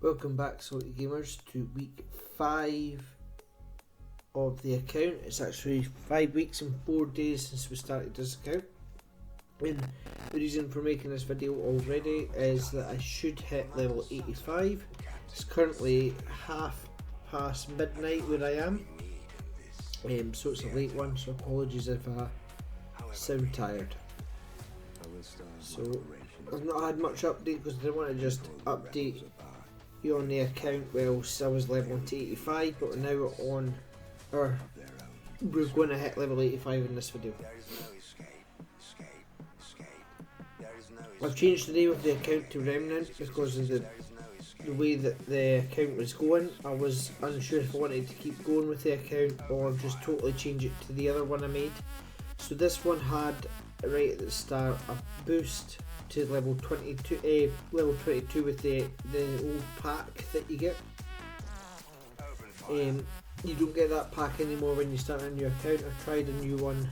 Welcome back, Salty Gamers, to week 5 of the account. It's actually 5 weeks and 4 days since we started this account. And the reason for making this video already is that I should hit level 85. It's currently half past midnight where I am. So it's a late one, so apologies if I sound tired. So I've not had much update because I didn't want to just update you on the account whilst I was leveling to 85, but we're now on, or we're going to hit level 85 in this video. I've changed the name of the account to Remnant because of the way that the account was going. I was unsure if I wanted to keep going with the account or just totally change it to the other one I made. So this one had, right at the start, a boost to level 22, with the old pack that you get. You don't get that pack anymore when you start a new account. I tried a new one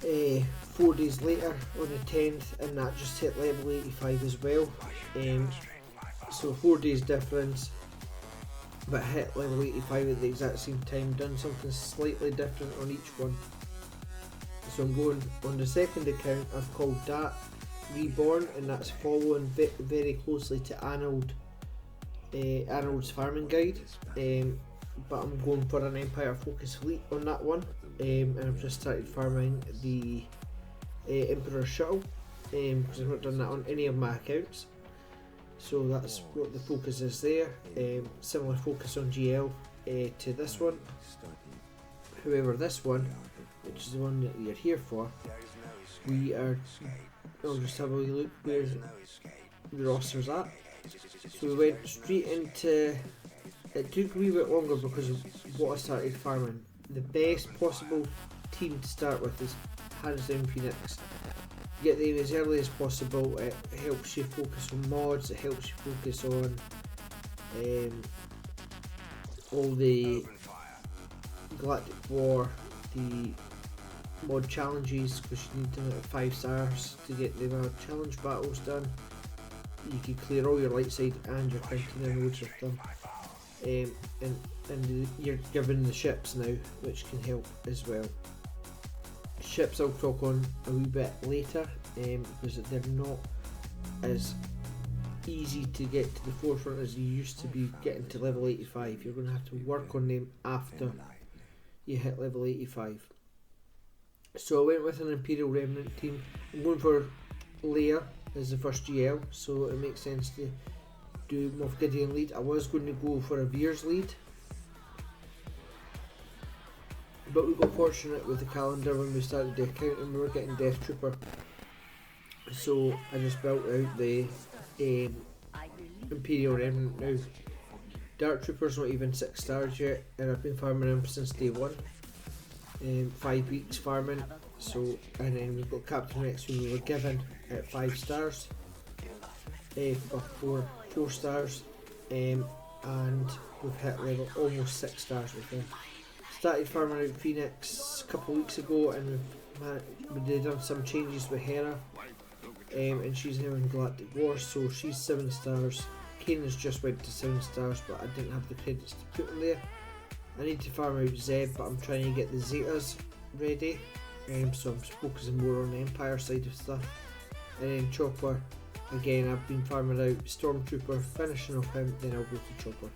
4 days later on the 10th, and that just hit level 85 as well. So 4 days difference, but hit level 85 at the exact same time. Done something slightly different on each one. So I'm going on the second account. I've called that Reborn, and that's following very closely to Arnold's farming guide. But I'm going for an Empire Focus fleet on that one, and I've just started farming the Emperor Shuttle because I've not done that on any of my accounts. So that's what the focus is there. Similar focus on GL to this one. However, this one, which is the one that you're here for, I'll just have a look where the roster's at. So we went straight into, it took a wee bit longer because of what I started farming. The best possible team to start with is hands down Phoenix. Get them as early as possible. It helps you focus on mods, it helps you focus on all the Galactic War, the mod challenges, because you need them at 5 stars to get the challenge battles done. You can clear all your light side and your counting nodes with them, and you're given the ships now, which can help as well. Ships I'll talk on a wee bit later, because they're not as easy to get to the forefront as you used to be getting to level 85. You're going to have to work on them after you hit level 85. So I went with an Imperial Remnant team. I'm going for Leia as the first GL, so it makes sense to do Moff Gideon lead. I was going to go for a Veers lead, but we got fortunate with the calendar when we started the account and we were getting Death Trooper. So I just built out the Imperial Remnant now. Dark Trooper's not even 6 stars yet, and I've been farming him since day 1. 5 weeks farming. So, and then we've got Captain Rex, who we were given at 5 stars, or 4 stars, and we've hit level almost 6 stars with him. Started farming out Phoenix a couple of weeks ago, and we've done some changes with Hera, and she's now in Galactic War, so she's 7 stars. Kanan's just went to 7 stars, but I didn't have the credits to put in there. I need to farm out Zeb, but I'm trying to get the Zetas ready, so I'm focusing more on the Empire side of stuff. And then Chopper, again I've been farming out Stormtrooper, finishing off him, then I'll go to Chopper.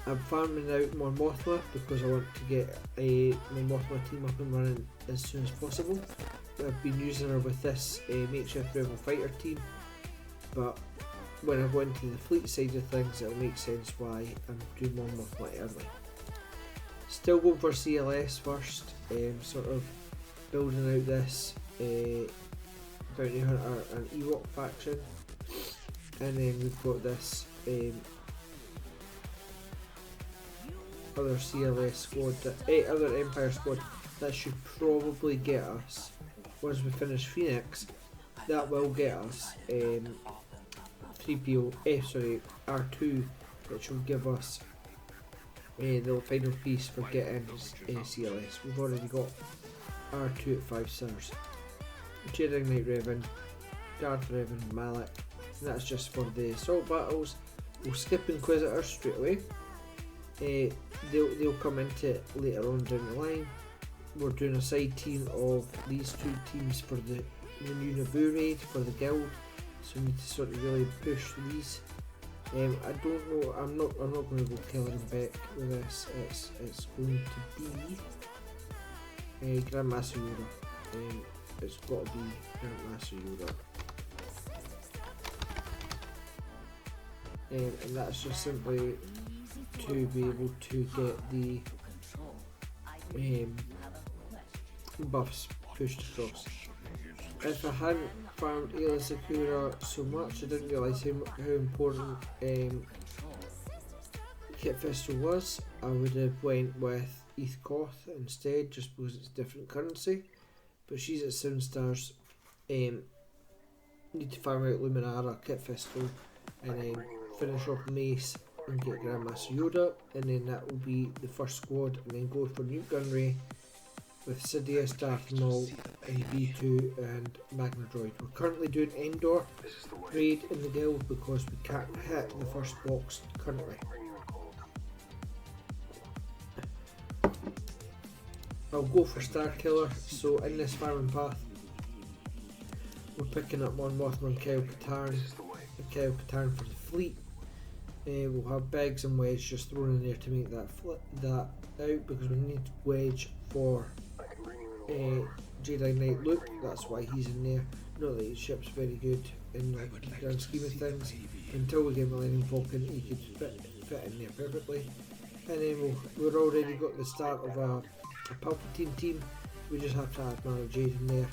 I'm farming out Mon Mothma because I want to get a Mon Mothma team up and running as soon as possible. I've been using her with this makeshift rebel fighter team, but when I go into the fleet side of things, it'll make sense why I'm doing Mon Mothma early. Still going for CLS first, sort of building out this Bounty Hunter and Ewok faction, and then we've got this other CLS squad, other Empire squad that should probably get us, once we finish Phoenix, that will get us R2, which will give us the final piece for getting CLS. We've already got R2 at 5 stars. Jedi Knight Revan, Darth Revan, Malak, and that's just for the assault battles. We'll skip Inquisitor straight away. They'll come into it later on down the line. We're doing a side team of these two teams for the new Naboo raid for the guild, so we need to sort of really push these. I don't know. I'm not going to go Killer and Beck with this. It's going to be Grandmaster Yoda. It's got to be Grandmaster Yoda. And that's just simply to be able to get the buffs pushed across. If I hadn't farmed Ayla Secura so much, I didn't realise how important Kit Fisto was. I would have went with Eth Koth instead, just because it's different currency. But she's at 7 stars. Need to farm out Luminara, Kit Fisto, and then finish off Mace and get Grandmaster Yoda, and then that will be the first squad, and then go for Newt Gunray with Sidious, Darth Maul, and B2 and Magna Droid. We're currently doing Endor raid in the guild because we can't hit the first box currently. I'll go for Star Killer. So in this farming path, we're picking up Mon Mothma and Kyle Katarn for the fleet. We'll have Biggs and Wedge just thrown in there to make that out, because we need Wedge for Jedi Knight Luke. That's why he's in there. Not that his ship's very good in the grand scheme of things. Until we get Millennium Falcon, he could fit in there perfectly. And then we've already got the start of a Palpatine team. We just have to add Mara Jade in there.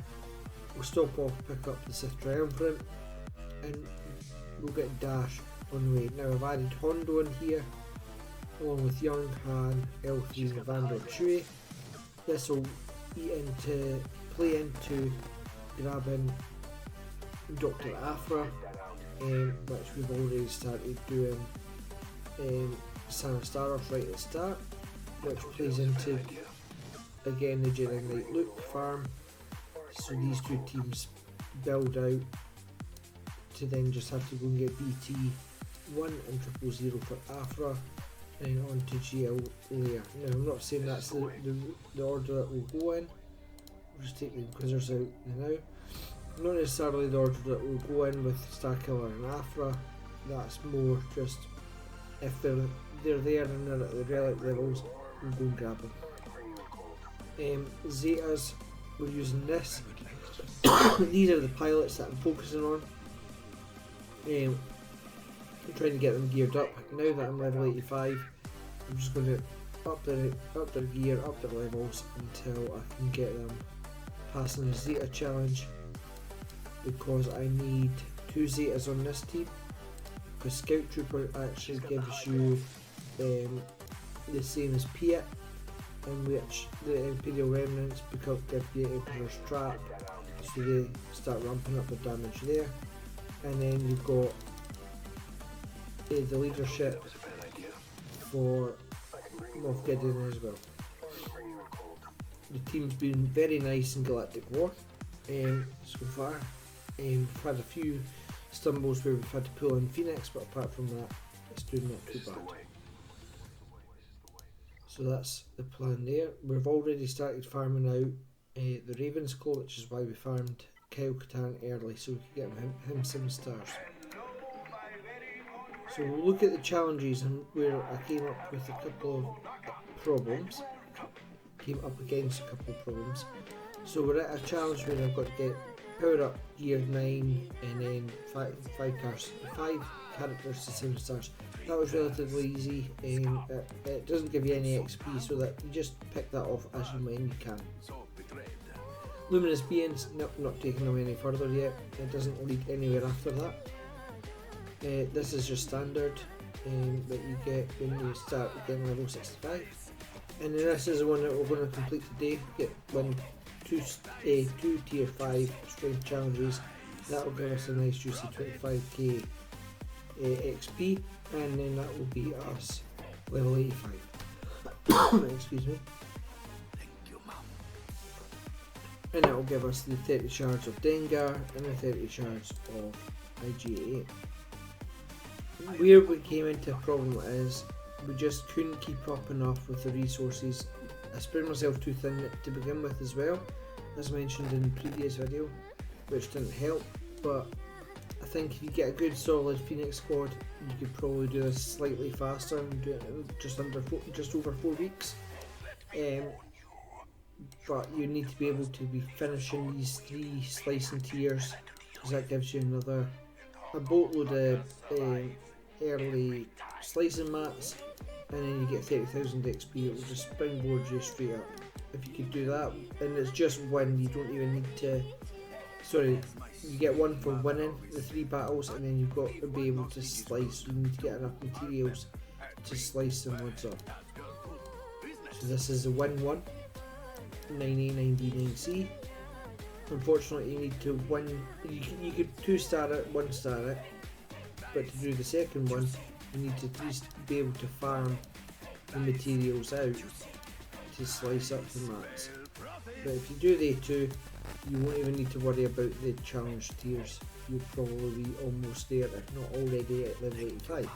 We'll stop off, pick up the Sith Triumvirate, and we'll get Dash on the way. Now I've added Hondo in here, along with Young, Han, L3, Navando and Chewie. This will play into grabbing Dr. Aphra, which we've already started doing Sana Staros right at the start, which plays into again the Jedi Knight Luke farm. So these two teams build out to then just have to go and get BT1 and 000 for Aphra, and on to GL Leia. Now I'm not saying that's the order that we'll go in. We'll just take the Inquisitors out now. Not necessarily the order that we'll go in with Starkiller and Aphra. That's more just if they're there and they're at the relic levels, we'll go and grab them. Zetas, we're using this. These are the pilots that I'm focusing on. I'm trying to get them geared up. Now that I'm level 85, I'm just going to up their gear, up their levels until I can get them passing the Zeta challenge, because I need 2 Zetas on this team, because Scout Trooper actually gives you the same as Piet, in which the Imperial Remnants give the Emperor's Trap, so they start ramping up the damage there. And then you've got the leadership for Moff Gideon as well. The team's been very nice in Galactic War so far. We've had a few stumbles where we've had to pull in Phoenix, but apart from that, it's doing not too bad. So that's the plan there. We've already started farming out the Raven's Claw, which is why we farmed Kyle Katarn early, so we could get him 7 stars. So we'll look at the challenges and where I came up with a couple of problems. Came up against a couple of problems. So we're at a challenge where I've got to get power up gear 9 and then 5 characters to 7 stars. That was relatively easy, and it doesn't give you any XP, so that you just pick that off as you when you can. Luminous Beings, not taking them any further yet. It doesn't lead anywhere after that. This is just standard that you get when you start getting level 65. And then this is the one that we're going to complete today. Get 2 tier 5 strength challenges. That will give us a nice juicy 25k XP, and then that will be us level 85. Excuse me. And that will give us the 30 shards of Dengar and the 30 shards of IGA8. Where we came into a problem is we just couldn't keep up enough with the resources. I spread myself too thin to begin with as well, as mentioned in the previous video, which didn't help, but I think if you get a good solid Phoenix squad, you could probably do this slightly faster and do it in just over 4 weeks. But you need to be able to be finishing these 3 slicing tiers, because that gives you a boatload of early slicing mats, and then you get 30,000 XP. It will just springboard you straight up. If you could do that, and it's just win, you don't even need to. Sorry, you get 1 for winning the 3 battles, and then you've got to be able to slice. You need to get enough materials to slice them woods up. So this is a win 1, 9A, 9B, 9C. Unfortunately, you need to win. You could 2-star it, 1-star it, but to do the second one, you need to at least be able to farm the materials out to slice up the mats. But if you do the A2, you won't even need to worry about the challenge tiers. You'll probably be almost there, if not already at level 85.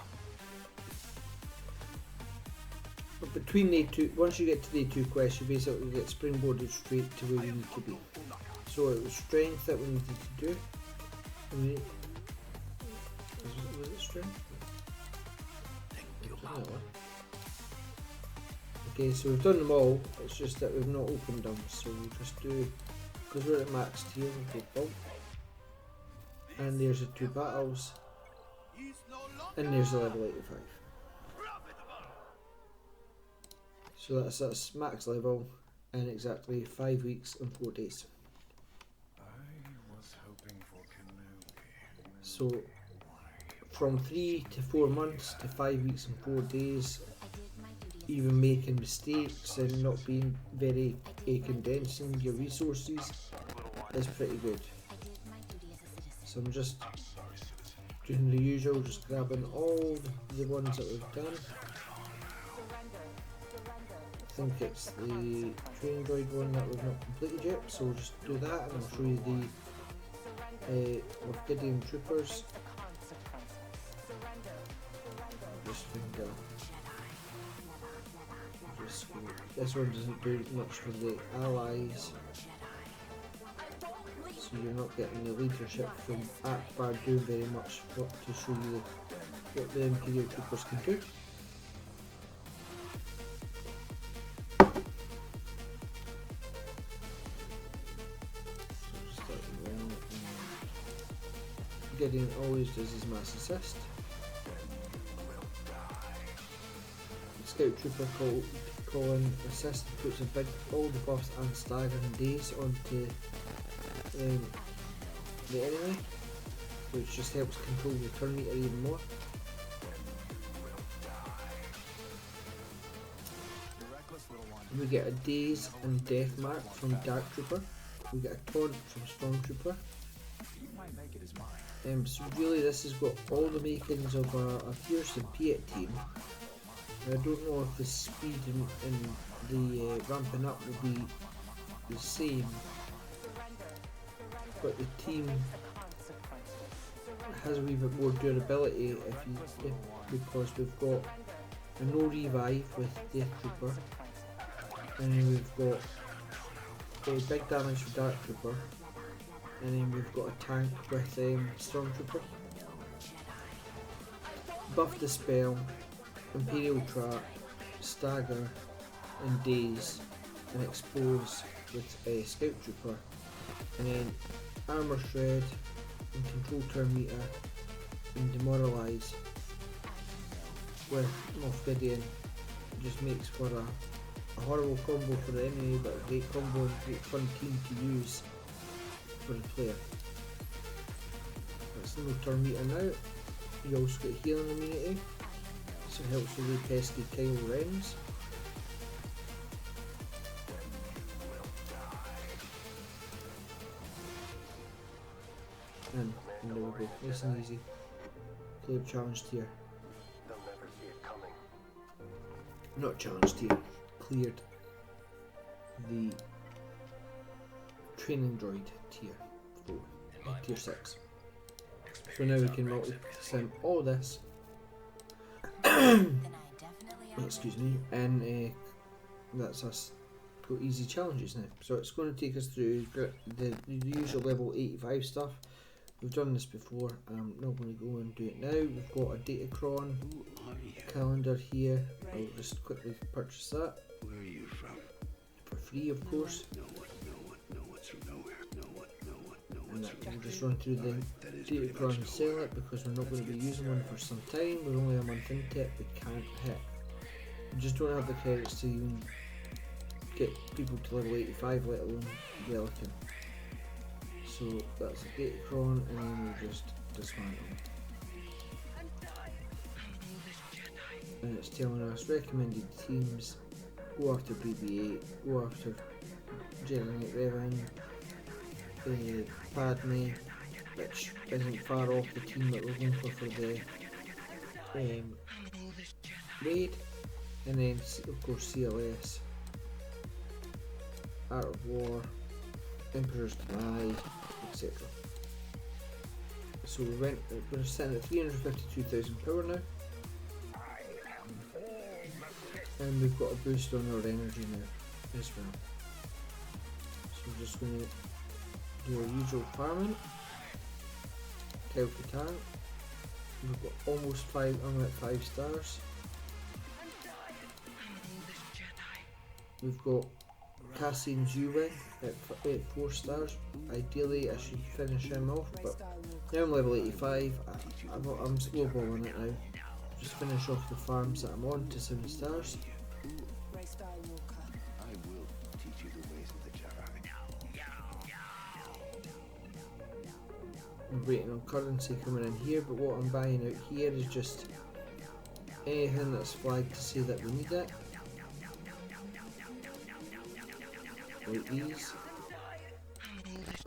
But between the A2, once you get to the A2 quest, you basically get springboarded straight to where you need to be. So it was strength that we needed to do. Was it strength? Okay, so we've done them all, it's just that we've not opened them, so we'll just do, because we're at max tier, we'll go bulk. And there's the 2 battles, and there's the level 85. So that's max level in exactly 5 weeks and 4 days. So from 3 to 4 months to 5 weeks and 4 days, even making mistakes and not being very condensing your resources is pretty good. So I'm just doing the usual, just grabbing all the ones that we've done. I think it's the training droid one that we've not completed yet, so we'll just do that, and I'll show you the Orchidian troopers. This one doesn't do much for the allies, so you're not getting the leadership from Akbar doing very much to show you what the Imperial troopers can do. Gideon always does his mass assist. Scout trooper Colin assist puts all the buffs and staggering days onto the enemy, which just helps control the turn meter even more. We get a daze and death mark from Dark Trooper. We get a taunt from Stormtrooper. So really this has got all the makings of a fearsome Piet team. I don't know if the speed and the ramping up will be the same, but the team has a wee bit more durability because we've got a no revive with Death Trooper, and then we've got a big damage for Dark Trooper, and then we've got a tank with Stormtrooper. Buff Dispel, Imperial Trap, Stagger, and Daze, and Expose with Scout Trooper, and then Armor Shred, and Control Turn Meter, and Demoralize with Moff Gideon. Just makes for a horrible combo for the enemy, but a great combo and great fun team to use for the player. That's no turn meter now. You also get healing immunity, so it helps with the pesky Kylo Rens. And there we go, nice and easy. Clear challenge tier. Not challenge tier, cleared the training droid tier 4, tier 6. So now we can multi-sim all this. Excuse me, and that's us got easy challenges now. So it's going to take us through the usual level 85 stuff. We've done this before. I'm not going to go and do it now. We've got a Datacron calendar here. I'll just quickly purchase that. Where are you from? For free, of course. And that will just run through the Datacron and sell it because we're not going to be using one for some time. We're only a month into it. We can't hit. We just don't have the credits to even get people to level 85, let alone Relican. So that's a Datacron, and then we just dismantle. And it's telling us recommended teams, go after BB-8, go after Jedi Knight Revan, Padme, which isn't far off the team that we're going for the raid, and then of course CLS, Art of War, Emperor's Deny, etc. So we're sitting at 352,000 power now, and we've got a boost on our energy now as well. So we're just going to do our usual farming. Tel-Katan. We've got almost 5. I'm at 5 stars. We've got Cassian Zhuwei at 4 stars. Ideally I should finish him off, but now I'm level 85. I'm slowballing it now. Just finish off the farms that I'm on to 7 stars. I will teach you the ways of the Jedi. I'm waiting on currency coming in here, but what I'm buying out here is just anything that's flagged to say that we need it. Like these.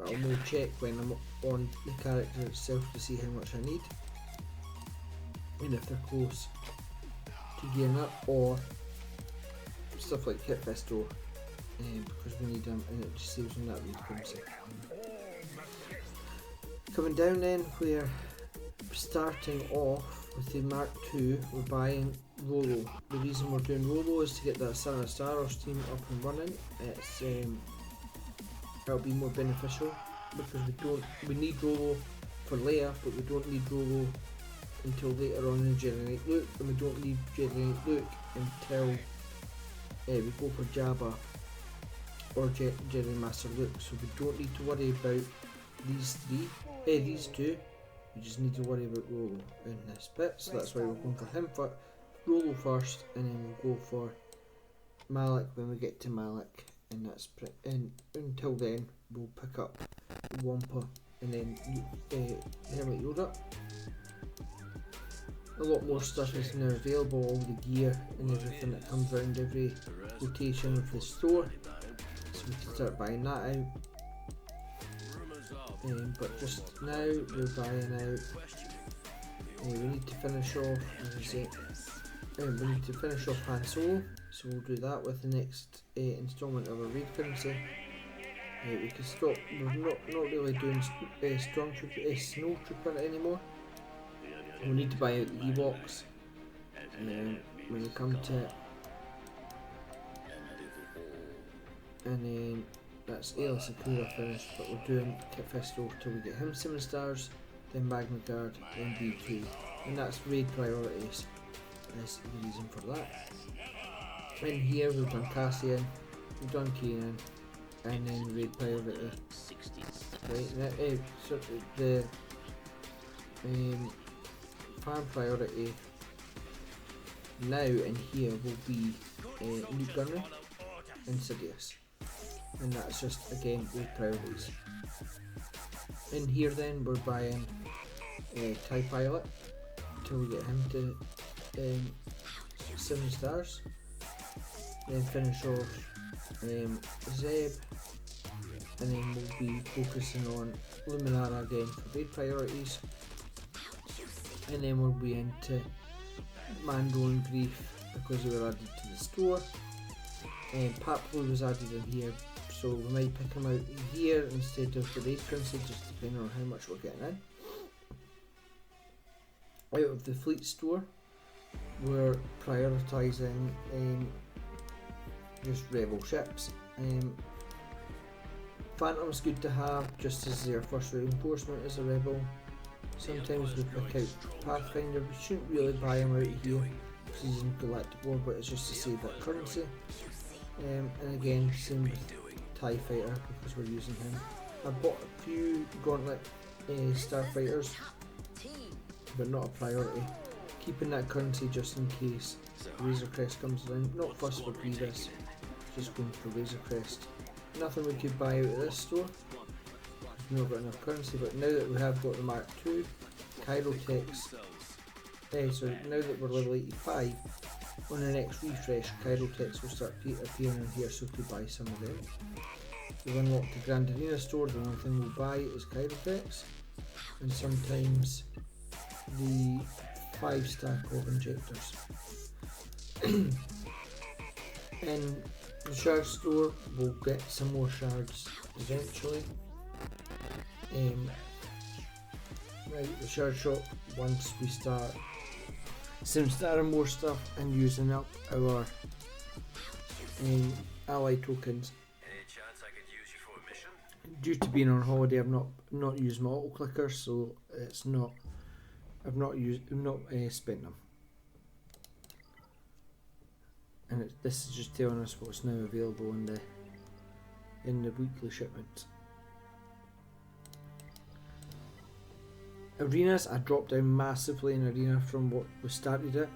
I'll no check when I'm on the character itself to see how much I need, and if they're close to gearing up, or stuff like Kit Fisto, because we need them, and it just saves on that read currency. Coming down then, we're starting off with the Mark II. We're buying Rolo. The reason we're doing Rolo is to get that Sana Star Wars team up and running. It's it'll be more beneficial because we need Rolo for Leia, but we don't need Rolo until later on in Jedi Knight Luke, and we don't need Jedi Knight Luke until we go for Jabba or Jedi Master Luke. So we don't need to worry about these two. We just need to worry about Rolo in this bit, so that's why we're going for him for Rolo first, and then we'll go for Malak when we get to Malak, and that's until then we'll pick up Wampa and then Hermit Yoda. A lot more stuff is now available, all the gear and everything that comes around every rotation of the store, so we can start buying that out. But just now we're buying out. We need to finish off, as I say, we need to finish off Han Solo, so we'll do that with the next instalment of our raid currency. We can stop. We're not really doing Snow Trooper anymore. We need to buy out the Ewoks. When we come to it, and then that's Aayla Secura finished, but we're doing Kit Fisto till we get him 7 stars, then Magna Guard, then B2, and that's raid priorities. That's the reason for that. In here we've done Cassian, we've done Kanan, and then raid priority. Right, now, so the farm priority now in here will be Newt Gunray and Sidious. And that's just again raid priorities. In here then we're buying TIE Pilot until we get him to 7 stars. Then finish off Zeb, and then we'll be focusing on Luminara again for raid priorities. And then we'll be into Mando and Grief because they were added to the store. And Paplo was added in here, so we might pick him out here instead of the raid currency, just depending on how much we're getting in. out of the fleet store, we're prioritising just rebel ships. Phantom's good to have just as their first reinforcement as a rebel. Sometimes we pick out Pathfinder. We shouldn't really buy him out of here because he's in Galactic War, but it's just to save that currency. And again, same with TIE Fighter because we're using him. I bought a few Gauntlet Starfighters, but not a priority. Keeping that currency just in case Razor Crest comes around. Not fussed for Grievous, just going for Razor Crest. Nothing we could buy out of this store. We've not got enough currency, but now that we have got the Mark II, Chirotechs, now that we're level 85, on the next refresh, Chirotechs will start appearing in here, so we could buy some of them. We've unlocked the Grand Arena store, the only thing we'll buy is Chirotechs, and sometimes the 5-star Cog Injectors. In the Shard store, we'll get some more shards eventually. Right, the Shard shop, once we start starting more stuff and using up our ally tokens. Any chance I could use you for a mission? Due to being on holiday, I've not used my auto clicker, so it's not. I've not spent them. And this is just telling us what's now available in the weekly shipments. Arenas, I dropped down massively in Arena from what we started at.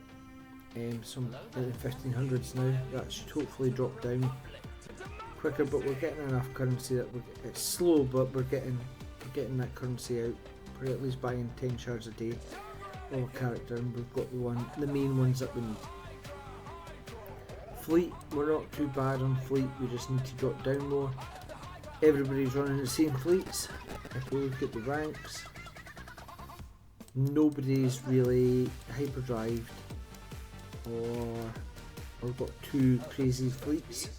Some in the 1500s now. That should hopefully drop down quicker, but we're getting enough currency that it's slow, but we're getting that currency out. We're at least buying 10 shards a day of a character, and we've got the main ones that we need. Fleet, we're not too bad on fleet, we just need to drop down more. Everybody's running the same fleets. If we look at the ranks, nobody's really hyperdrived or got two crazy fleets.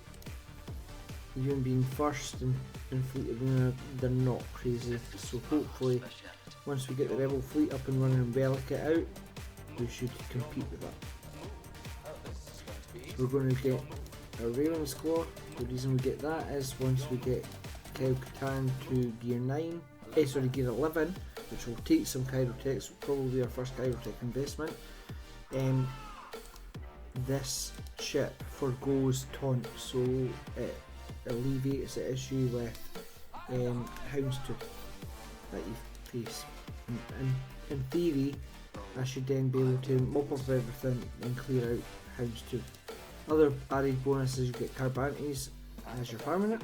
Even being first in Fleet Arena, they're not crazy, so hopefully once we get the Rebel fleet up and running and Relic it out, we should compete with that. We're going to get a Raven's Claw. The reason we get that is once we get Kyle Katarn to gear 9, gear 11, which will take some Chirotechs, probably our first Chirotech investment. This ship forgoes taunt, so it alleviates the issue with Houndstooth that you face. And in theory, I should then be able to mop up everything and clear out Houndstooth. Other added bonuses, you get Carbantes as you're farming it,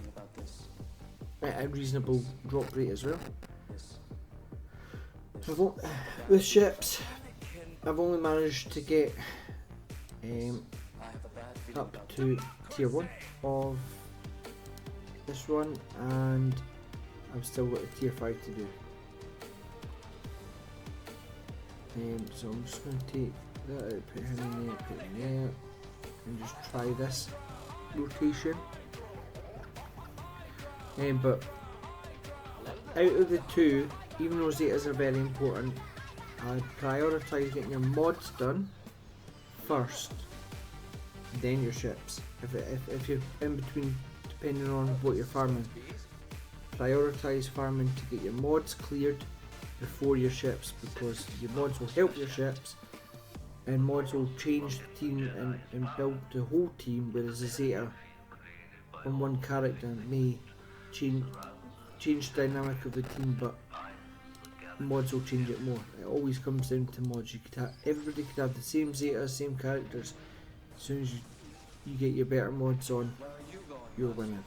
at a reasonable drop rate as well. With ships, I've only managed to get up to tier 1 of this one, and I've still got a tier 5 to do. So I'm just going to take that out, put him in there, put him there, and just try this rotation. But out of the two, even though Zetas are very important, I prioritise getting your mods done first, then your ships. If you're in between, depending on what you're farming, prioritise farming to get your mods cleared before your ships, because your mods will help your ships, and mods will change the team and build the whole team, whereas a Zeta on one character may change the dynamic of the team, but mods will change it more. It always comes down to mods. Everybody could have the same Zetas, same characters. As soon as you get your better mods on, you're winning.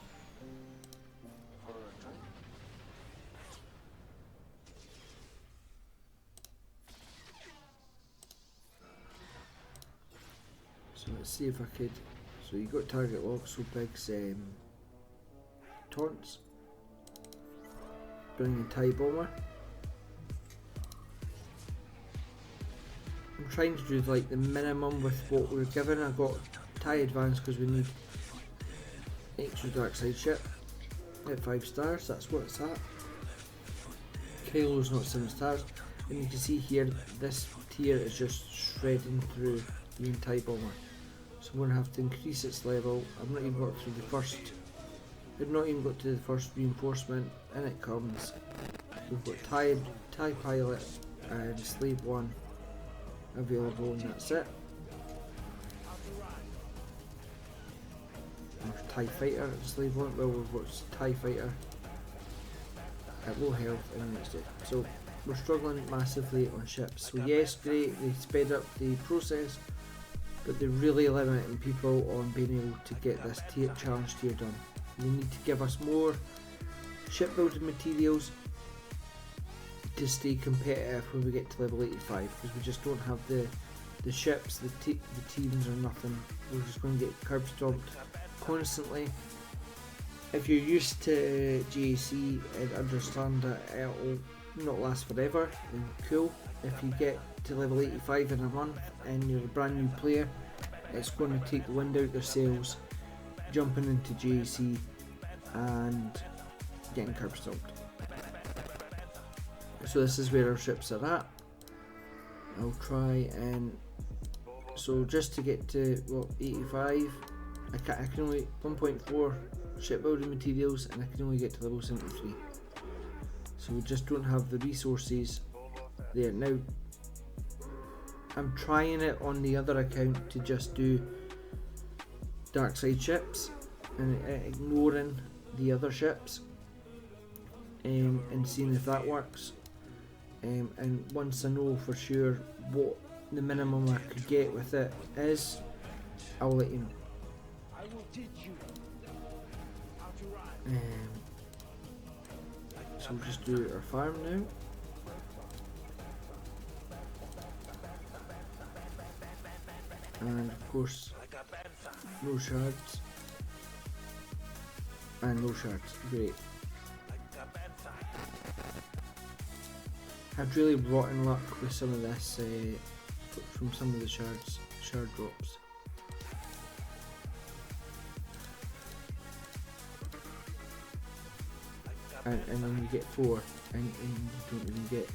So let's see if I could. So you got target lock, so Big's taunts. Bring the TIE Bomber. I'm trying to do like the minimum with what we're given. I got TIE Advance because we need extra dark side ship at 5 stars. That's what it's at. Kylo's not 7 stars, and you can see here this tier is just shredding through the entire bomber. So I'm going to have to increase its level. I've not even got through the first, I've not even got to the first reinforcement, and it comes. We've got TIE Pilot and Slave 1 available, and that's it. Or TIE Fighter and Slave 1, well we've got TIE Fighter at low health and that's it. So we're struggling massively on ships. So yes, great, they sped up the process, but they're really limiting people on being able to get this challenge tier done. They need to give us more shipbuilding materials to stay competitive when we get to level 85, because we just don't have the ships, the teams or nothing. We're just going to get curb stomped constantly. If you're used to GAC and understand that it'll not last forever, then cool. If you get to level 85 in a month and you're a brand new player, it's going to take the wind out their sails jumping into GAC and getting curb stomped. So this is where our ships are at. I'll try and, so just to get to 85, I can only 1.4 shipbuilding materials and I can only get to level 73. So we just don't have the resources there. Now I'm trying it on the other account to just do dark side ships and ignoring the other ships, and seeing if that works. And once I know for sure what the minimum I could get with it is, I'll let you know. So we'll just do our farm now. And of course, no shards. And no shards, great. Had really rotten luck with some of this, from some of the shard drops. And then you get 4 and you don't even get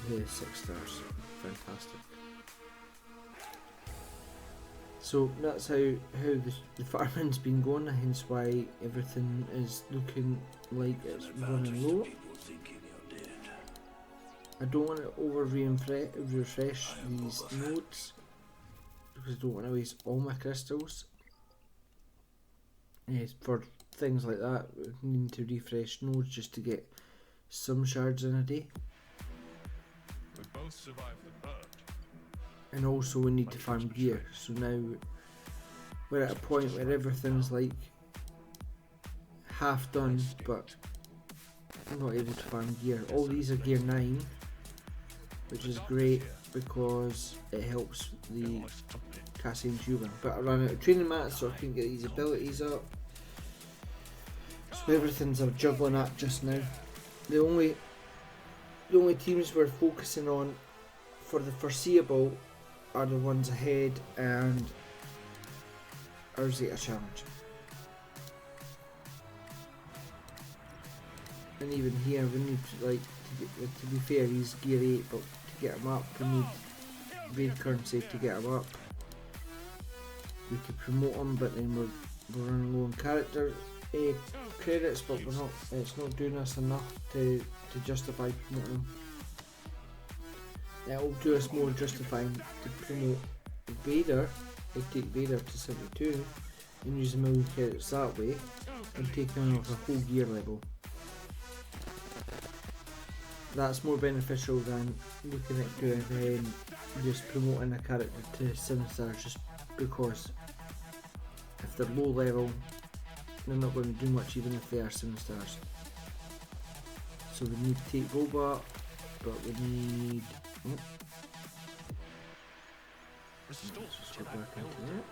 the 6 stars. Fantastic. So that's how the farming's been going, hence why everything is looking like it's running low. I don't want to over refresh these nodes because I don't want to waste all my crystals. For things like that, we need to refresh nodes just to get some shards in a day. We both survived the purge. And also we need to farm gear. So now we're at a point where everything's like half done, but I'm not able to farm gear. All these are gear 9, which is great because it helps the Cassian Human. But I ran out of training mats, so I can get these abilities up. So everything's I'm juggling at just now. The only teams we're focusing on for the foreseeable are the ones ahead and our Zeta challenge. And even here we need to be fair, he's gear 8, but to get him up we need raid currency to get him up. We could promote him, but then we're running low on character credits, but it's not doing us enough to justify promoting him. That will do us more justifying to promote Vader, and take Vader to 72 and use a million credits that way and take him off a whole gear level. That's more beneficial than looking at doing just promoting a character to 7 stars just because if they're low level they're not going to do much even if they are 7 stars. So we need to take Boba, but we need... Let's check back into that.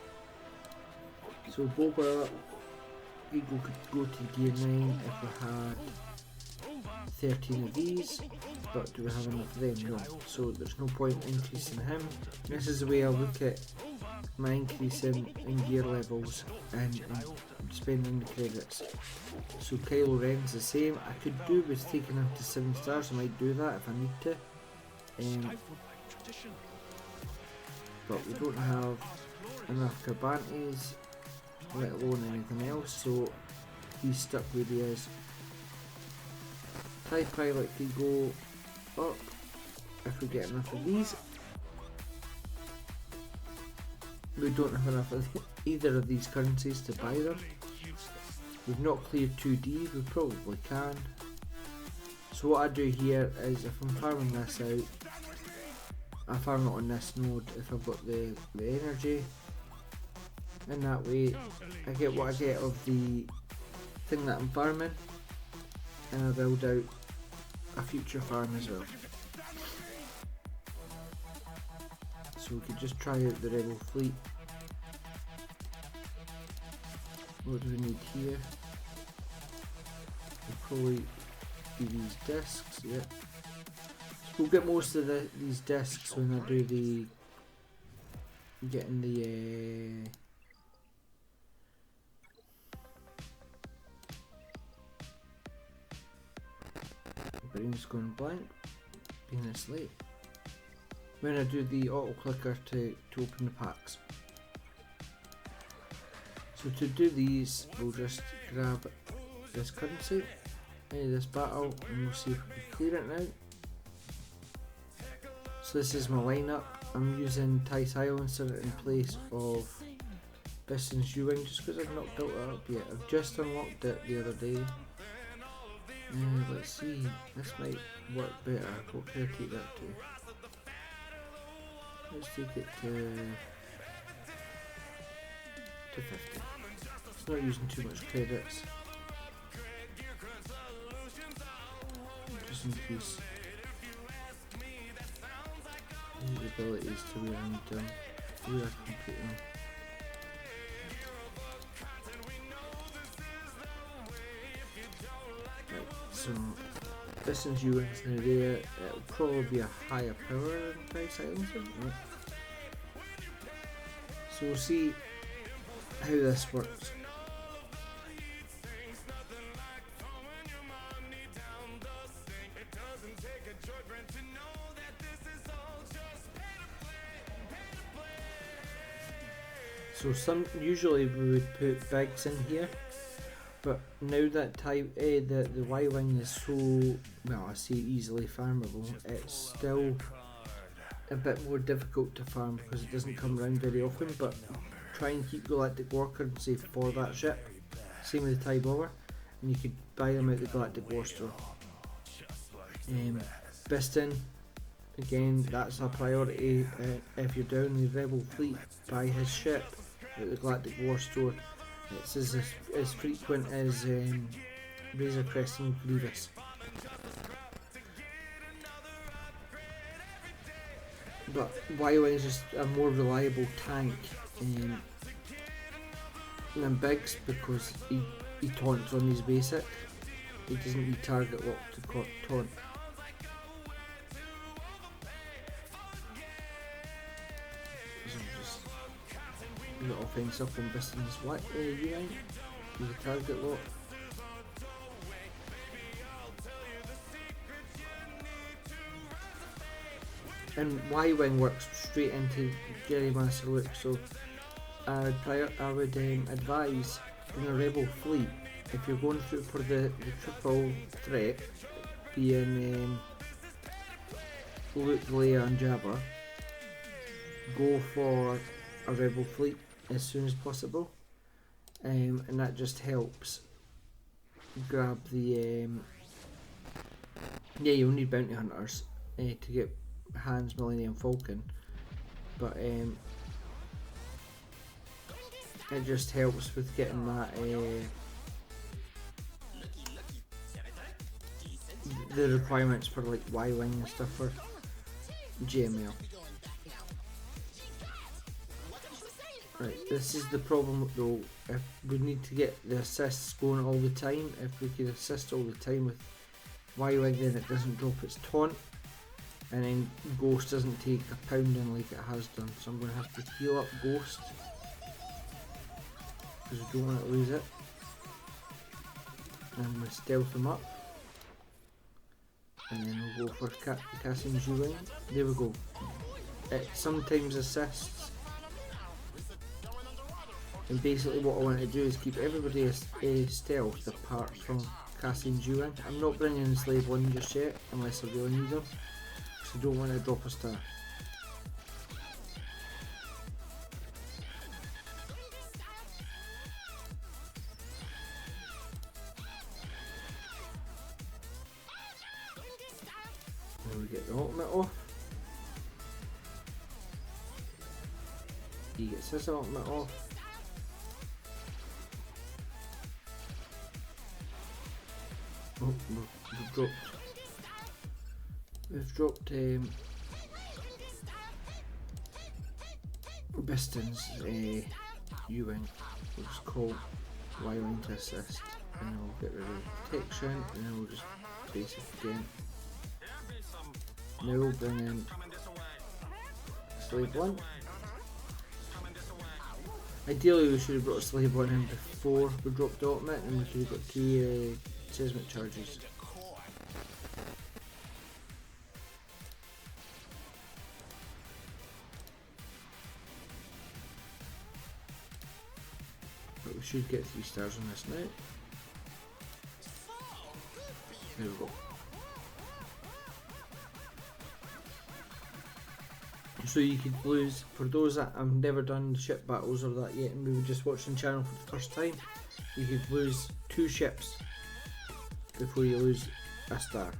So Boba, Eagle could go to gear 9 if we had 13 of these, but do we have enough of them? No. So there's no point increasing him. This is the way I look at my increase in gear levels and spending the credits. So Kylo Ren's the same. I could do with taking him to 7 stars, I might do that if I need to. but we don't have enough Carbantes, let alone anything else, so he's stuck where he is. TIE Pilot could go up if we get enough of these. We don't have enough of either of these currencies to buy them. We've not cleared 2D, we probably can. So what I do here is, if I'm farming this out, I farm it on this node if I've got the energy, and that way I get what I get of the thing that I'm farming, and I build out a future farm as well. So we could just try out the rebel fleet. What do we need here? We'll probably do these discs, yeah. So we'll get most of these discs when I do the getting the brain's gone blank, being this late. When I do the auto clicker to open the packs. So to do these, we'll just grab this currency, this battle, and we'll see if we can clear it now. So this is my lineup. I'm using TIE Silencer in place of Biston's U-Wing just because I've not built it up yet. I've just unlocked it the other day. Let's see, this might work better. What can I take that to? Let's take it to 50. It's not using too much credits. Just in case the abilities to where I need them. We are completing them. Right, so Biston's U-Wing's now there. It'll probably be a higher power than TIE Silencer. Right. So we'll see how this works. So usually we would put Biggs in here, but now that the Y-Wing is so, well, I say easily farmable, it's still a bit more difficult to farm because it doesn't come around very often, but try and keep Galactic War currency for that ship. Same with the TIE Bomber, and you could buy them out the Galactic War store. Biston, again, that's a priority. If you're down the Rebel fleet, buy his ship at the Galactic War store. It's as frequent as Razor Crest and Grievous. But Y-Wing is just a more reliable tank than Biggs because he taunts on his basic. He doesn't need target lock to taunt. So just little offense up on Biston's U-Wing with a target lock. And Y-Wing works straight into Jerry Master Luke, so I would advise in a Rebel fleet, if you're going through for the triple threat, being Luke, Leia and Jabba, go for a Rebel fleet as soon as possible, and that just helps grab the you'll need bounty hunters to get Han's Millennium Falcon, but it just helps with getting that the requirements for like Y-Wing and stuff for GML. Right, this is the problem though. If we need to get the assists going all the time, if we could assist all the time with Y-Wing, then it doesn't drop its taunt, and then Ghost doesn't take a pounding like it has done. So I'm going to have to heal up Ghost because we don't want to lose it. And I'm going to stealth him up, and then we'll go for Cassian's U-Wing. There we go. it sometimes assists. And basically what I want to do is keep everybody a stealth apart from Cassian's UN. I'm not bringing in Slave 1 just yet, unless I really need them, because I don't want to drop a star. Then we get the ultimate off. He gets his ultimate off. Oh, we've dropped Biston's U-wing, which is called Y-wing to assist, and then we'll get rid of protection, and then we'll just base it again. Now we'll bring in Slave 1. Ideally we should have brought Slave 1 in before we dropped the ultimate, and we could have got 2 seismic charges. But we should get 3 stars on this now. There we go. So you could lose, for those that have never done ship battles or that yet and we were just watching the channel for the first time, you could lose 2 ships before you lose a star.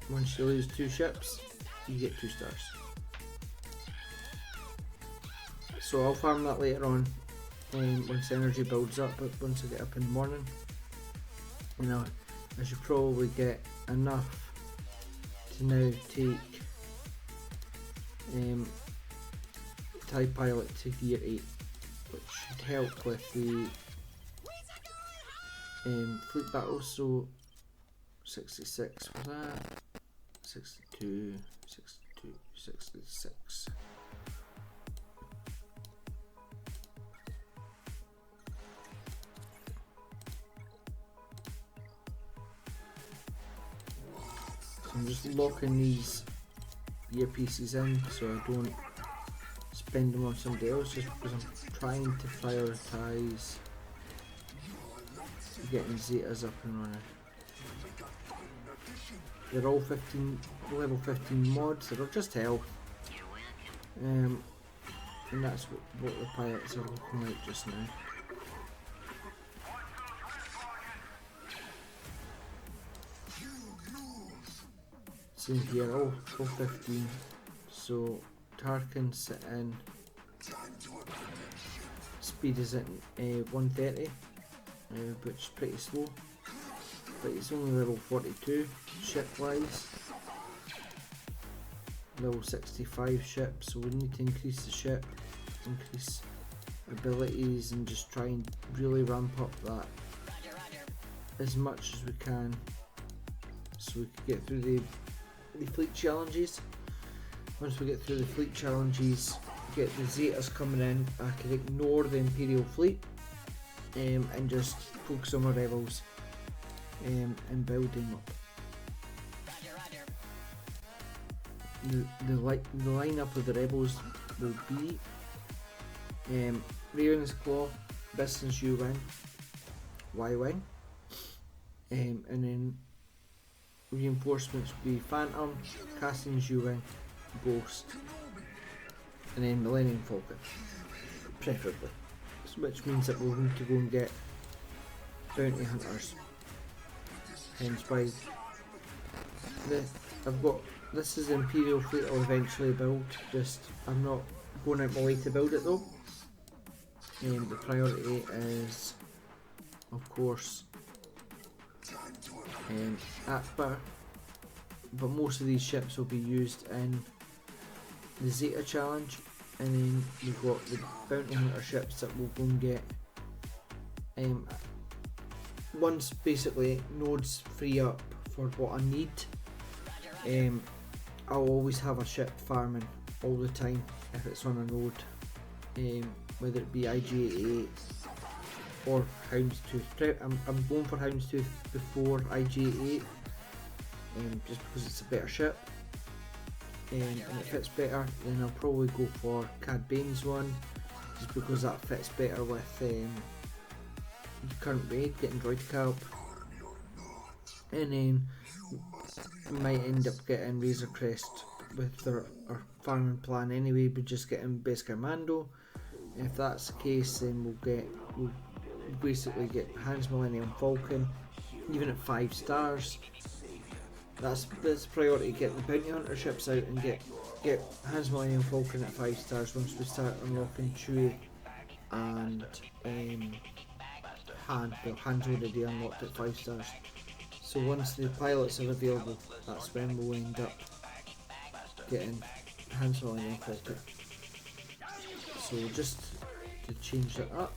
Once you lose 2 ships, you get 2 stars. So I'll farm that later on once energy builds up, but once I get up in the morning, you know, I should probably get enough to now take TIE Pilot to gear 8, which should help with the fleet battles. So 66 for that, 62, 62, 66. So I'm just locking these earpieces in so I don't spend them on somebody else, just because I'm trying to prioritise getting Zetas up and running. They're all level 15 mods, they're just health, and that's what the pilots are looking like just now. Same here, all 15. So Tarkin sitting, speed is at 130, which is pretty slow, but it's only level 42 ship wise, level 65 ship, so we need to increase the ship, increase abilities, and just try and really ramp up that as much as we can so we can get through the fleet challenges. Once we get through the fleet challenges, get the Zetas coming in, I can ignore the Imperial fleet and just focus on my rebels and building up. The lineup of the rebels will be Raven's Claw, Biston's U-wing, Y-wing, and then reinforcements will be Phantom, Cassian's U-wing, Ghost, and then Millennium Falcon, preferably. Which means that we'll need to go and get bounty hunters. Hence why I've got, this is the Imperial fleet I'll eventually build, just I'm not going out my way to build it though. The priority is of course Akbar, but most of these ships will be used in the Zeta challenge, and then we've got the bounty hunter ships that we'll go and get once basically nodes free up for what I need. I'll always have a ship farming all the time if it's on a node, whether it be IG88 or Houndstooth. I'm going for Houndstooth before IG88, just because it's a better ship. and it fits better, then I'll probably go for Cad Bane's one, just because that fits better with current raid, getting Droid Calp. And then I might end up getting Razor Crest with our farming plan anyway, but just getting Base Commando. If that's the case, then we'll basically get Hans Millennium Falcon, even at 5 stars. That's priority, get the bounty hunter ships out and get Hans Millennium Falcon at 5 stars once we start unlocking Chewie and Han's already unlocked at 5 stars. So once the pilots are available, that's when we'll end up getting Hans Millennium Falcon. So just to change that up,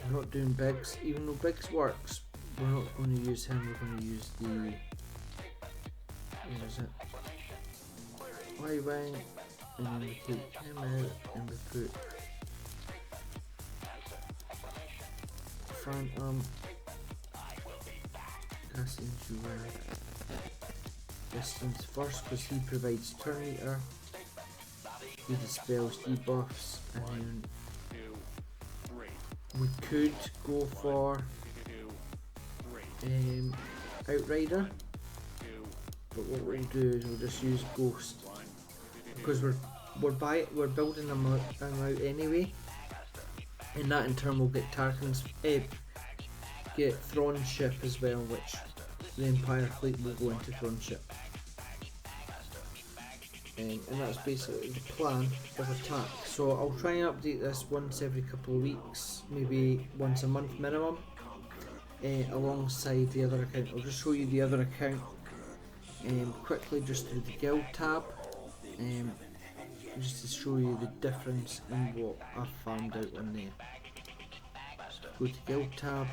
we're not doing Biggs, even though Biggs works, we're not going to use him, we're going to use the, where is it, Y-Wing, and then we take him out and we put Phantom, Cassian Jewel, Distance first because he provides turn meter, he dispels debuffs, and then we could go for Outrider, but what we'll do is we'll just use Ghost because we're building them out anyway, and that in turn will get Tarkin's get Thrawn's ship as well, which the Empire fleet will go into Thrawn's ship. And that's basically the plan of attack. So I'll try and update this once every couple of weeks, maybe once a month minimum, alongside the other account. I'll just show you the other account quickly just through the guild tab, just to show you the difference in what I've farmed out on there. Go to guild tab,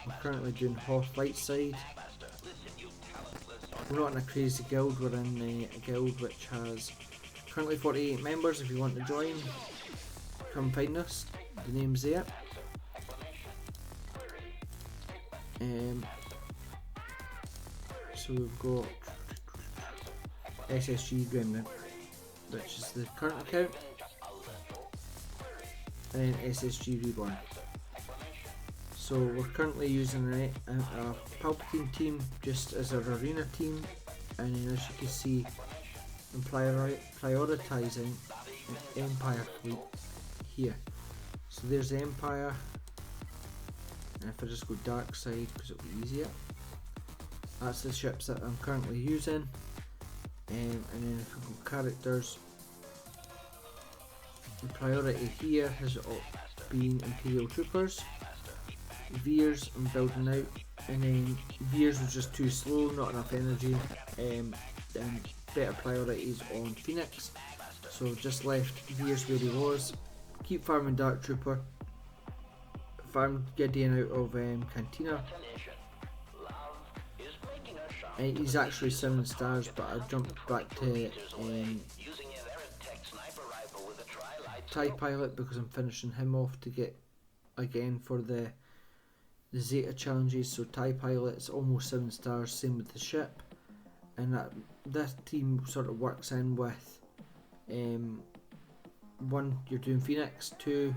we're currently doing Hoth light side. We're not in a crazy guild, we're in a guild which has currently 48 members. If you want to join, come find us, the name's there. So we've got SSG Gremlin, which is the current account, and then SSG Reborn. So we're currently using a Palpatine team just as our arena team, and then as you can see, I'm prioritising an Empire fleet here. So there's the Empire, and if I just go dark side because it'll be easier, that's the ships that I'm currently using. And then if we go characters, the priority here has been Imperial Troopers. Veers I'm building out, and then Veers was just too slow, not enough energy, and better priorities on Phoenix, so just left Veers where he was. Keep farming Dark Trooper, farm Gideon out of Cantina, and he's actually 7 stars, but I jumped back to TIE Pilot because I'm finishing him off to get again for the Zeta challenges. So TIE Pilot's almost 7 stars, same with the ship, and this team sort of works in with 1, you're doing Phoenix, 2,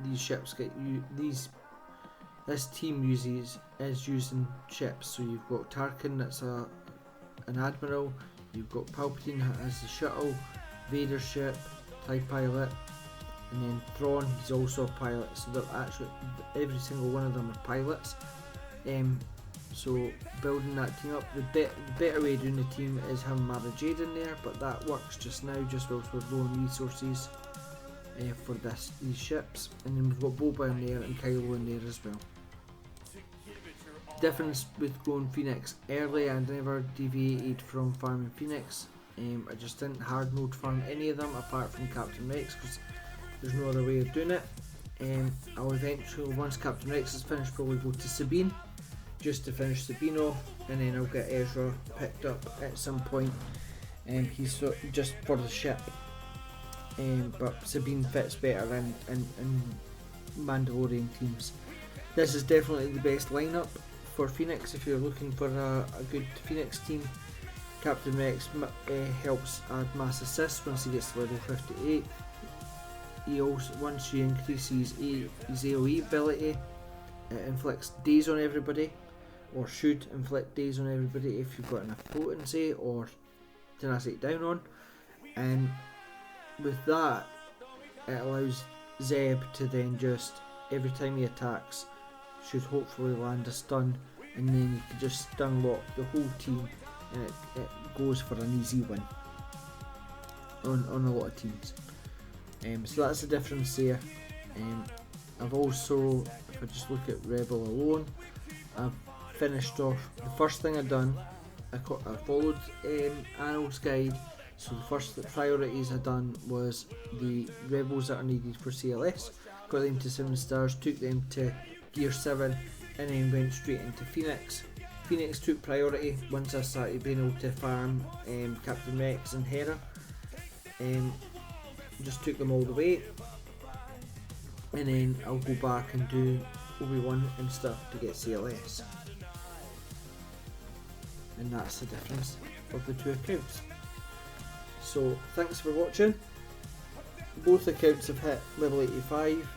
these ships get you, this team is using ships. So you've got Tarkin, that's an admiral, you've got Palpatine as the shuttle, Vader's ship, TIE Pilot, and then Thrawn, he's also a pilot. So they're actually, every single one of them are pilots. So building that team up, the better way of doing the team is having Mara Jade in there, but that works just now, just whilst we're low on resources for these ships. And then we've got Boba in there and Kylo in there as well. Difference with going Phoenix early, I never deviated from farming Phoenix. I just didn't hard mode farm any of them apart from Captain Rex because there's no other way of doing it. I'll eventually, once Captain Rex is finished, probably go to Sabine just to finish Sabine off, and then I'll get Ezra picked up at some point. He's just for the ship, but Sabine fits better in Mandalorian teams. This is definitely the best lineup for Phoenix if you're looking for a good Phoenix team. Captain Rex helps add mass assists once he gets to level 58. He also, once you increase his AoE ability, it inflicts daze on everybody, or should inflict daze on everybody if you've got enough potency or tenacity down on. And with that, it allows Zeb to then just, every time he attacks, should hopefully land a stun, and then you can just stun lock the whole team, and it goes for an easy win on a lot of teams. So that's the difference there. I've also, if I just look at Rebel alone, I've finished off, the first thing I've done, I followed Arnold's guide. So the first priorities I done was the rebels that are needed for CLS, got them to 7 stars, took them to gear 7, and then went straight into Phoenix. Phoenix took priority once I started being able to farm Captain Rex and Hera. Just took them all the way, and then I'll go back and do Obi-Wan and stuff to get CLS. And that's the difference of the two accounts. So thanks for watching. Both accounts have hit level 85.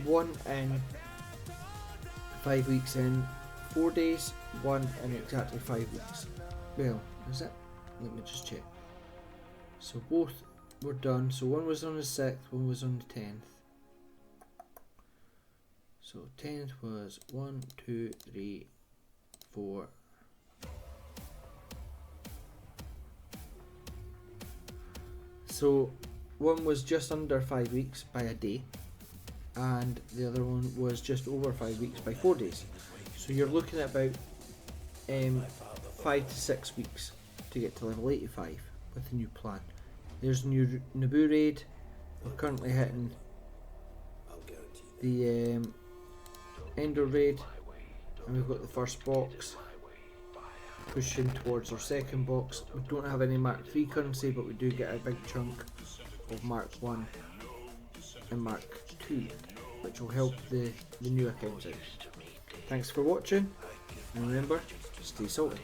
One in 5 weeks in 4 days, one in exactly 5 weeks. Well, is it? Let me just check. So both were done. So one was on the 6th, one was on the 10th. So 10th was 1, 2, 3, 4. So one was just under 5 weeks by a day, and the other one was just over 5 weeks by 4 days. So you're looking at about 5 to 6 weeks to get to level 85 with the new plan. There's a new Naboo raid. We're currently hitting the Endor raid, and we've got the first box, pushing towards our second box. We don't have any Mark 3 currency, but we do get a big chunk of Mark 1 and Mark 2, which will help the new accounts out. Thanks for watching, and remember, stay salty.